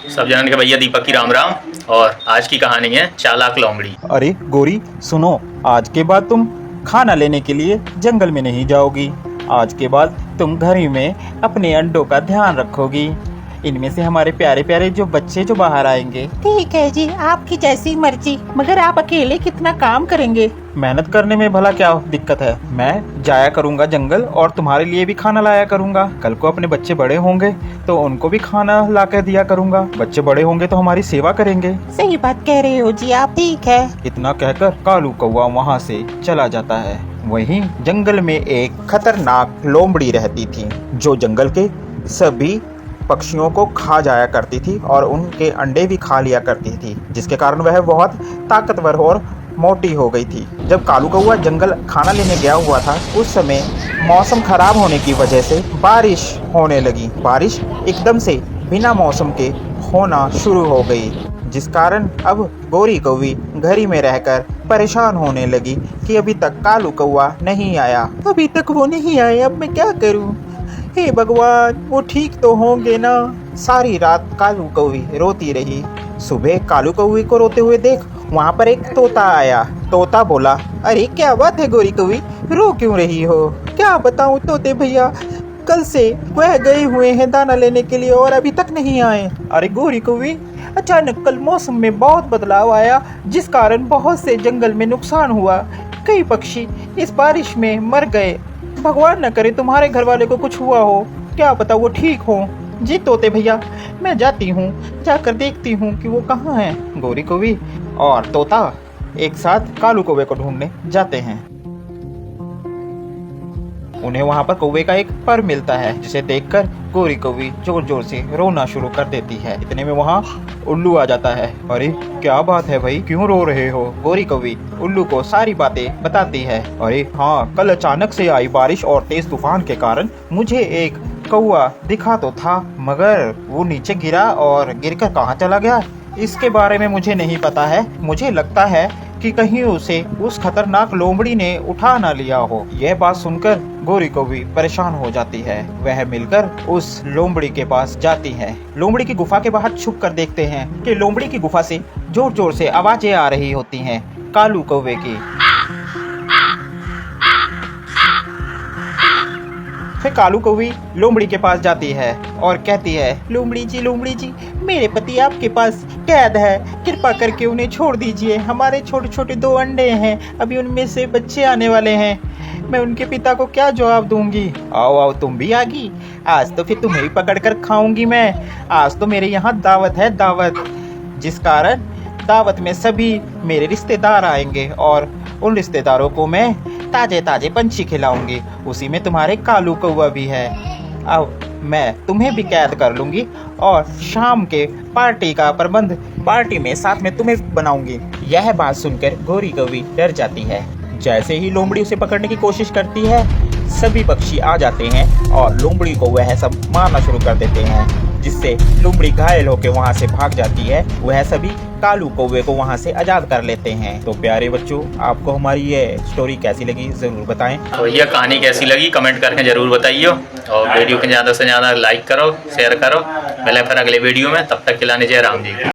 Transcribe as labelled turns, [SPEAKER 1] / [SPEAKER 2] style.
[SPEAKER 1] सब जनन के भैया दीपक की राम राम। और आज की कहानी है चालाक लोमड़ी।
[SPEAKER 2] अरे गोरी सुनो, आज के बाद तुम खाना लेने के लिए जंगल में नहीं जाओगी। आज के बाद तुम घर ही में अपने अंडों का ध्यान रखोगी। इनमें से हमारे प्यारे प्यारे जो बच्चे जो बाहर आएंगे।
[SPEAKER 3] ठीक है जी, आपकी जैसी मर्जी, मगर आप अकेले कितना काम करेंगे?
[SPEAKER 2] मेहनत करने में भला क्या दिक्कत है। मैं जाया करूंगा जंगल और तुम्हारे लिए भी खाना लाया करूंगा। कल को अपने बच्चे बड़े होंगे तो उनको भी खाना ला कर दिया करूंगा। बच्चे बड़े होंगे तो हमारी सेवा करेंगे।
[SPEAKER 3] सही बात कह रहे हो जी आप। ठीक है।
[SPEAKER 2] इतना कहकर कालू कौवा वहाँ से चला जाता है। वहीं जंगल में एक खतरनाक लोमड़ी रहती थी जो जंगल के सभी पक्षियों को खा जाया करती थी और उनके अंडे भी खा लिया करती थी, जिसके कारण वह बहुत ताकतवर और मोटी हो गई थी। जब कालू कौवा जंगल खाना लेने गया हुआ था, उस समय मौसम खराब होने की वजह से बारिश होने लगी। बारिश एकदम से बिना मौसम के होना शुरू हो गई, जिस कारण अब गोरी कौवी घर ही में रहकर परेशान होने लगी कि अभी तक कालू कौवा नहीं आया। अभी तक वो नहीं आया, अब मैं क्या करूं? हे भगवान, वो ठीक तो होंगे ना? सारी रात कालू कौवी रोती रही। सुबह कालू कौवी को रोते हुए देख वहाँ पर एक तोता आया। तोता बोला, अरे क्या बात है गोरी कौवी, रो क्यों रही हो? क्या बताऊं तोते भैया, कल से वह गए हुए हैं दाना लेने के लिए और अभी तक नहीं आए। अरे गोरी कौवी, अचानक कल मौसम में बहुत बदलाव आया, जिस कारण बहुत से जंगल में नुकसान हुआ। कई पक्षी इस बारिश में मर गए। भगवान न करे तुम्हारे घर वाले को कुछ हुआ हो, क्या पता वो ठीक हो। जी तोते भैया, मैं जाती हूँ, जाकर देखती हूँ कि वो कहाँ हैं। गोरी कौवी और तोता एक साथ कालू कौवे को ढूंढने जाते हैं। उन्हें वहाँ पर कौवे का एक पर मिलता है, जिसे देखकर गोरी कौवी जोर जोर से रोना शुरू कर देती है। इतने में वहाँ उल्लू आ जाता है। अरे क्या बात है भाई, क्यों रो रहे हो? गोरी कौवी उल्लू को सारी बातें बताती है। अरे हाँ, कल अचानक से आई बारिश और तेज तूफान के कारण मुझे एक कौवा दिखा तो था, मगर वो नीचे गिरा और गिरकर कहाँ चला गया इसके बारे में मुझे नहीं पता है। मुझे लगता है कि कहीं उसे उस खतरनाक लोमड़ी ने उठा ना लिया हो। यह बात सुनकर गोरी कौवी परेशान हो जाती है। वह मिलकर उस लोमड़ी के पास जाती है। लोमड़ी की गुफा के बाहर छुप कर देखते हैं कि लोमड़ी की गुफा से जोर जोर से आवाजें आ रही होती हैं कालू कौवे की। फिर कालू कौवी लोमड़ी के पास जाती है और कहती है, लोमड़ी जी, मेरे पति आपके पास कैद है, कृपा करके उन्हें छोड़ दीजिए। हमारे छोटे छोटे 2 अंडे हैं, अभी उनमें से बच्चे आने वाले हैं। मैं उनके पिता को क्या जवाब दूंगी? आओ आओ, तुम भी आ गई। आज तो फिर तुम्हें भी पकड़ कर खाऊंगी मैं। आज तो मेरे यहाँ दावत है, दावत, जिस कारण दावत में सभी मेरे रिश्तेदार आएंगे और उन रिश्तेदारों को मैं ताजे ताजे पंछी खिलाऊंगी। उसी में तुम्हारे कालू कौवा भी है। अब मैं तुम्हें भी कैद कर लूंगी और शाम के पार्टी का प्रबंध पार्टी में साथ में तुम्हें बनाऊंगी। यह बात सुनकर गोरी कौवी डर जाती है। जैसे ही लोमड़ी उसे पकड़ने की कोशिश करती है, सभी पक्षी आ जाते हैं और लोमड़ी को वह सब मारना शुरू कर देते हैं, जिससे लोमड़ी घायल होकर वहां से भाग जाती है। वह सभी कालू कौवे को वहां से आजाद कर लेते हैं। तो प्यारे बच्चों, आपको हमारी ये स्टोरी कैसी लगी जरूर बताएं।
[SPEAKER 1] तो भैया कहानी कैसी लगी कमेंट करके जरूर बताइए और वीडियो को ज़्यादा से ज़्यादा लाइक करो, शेयर करो। मिले फिर अगले वीडियो में, तब तक खिलाने जय राम जी।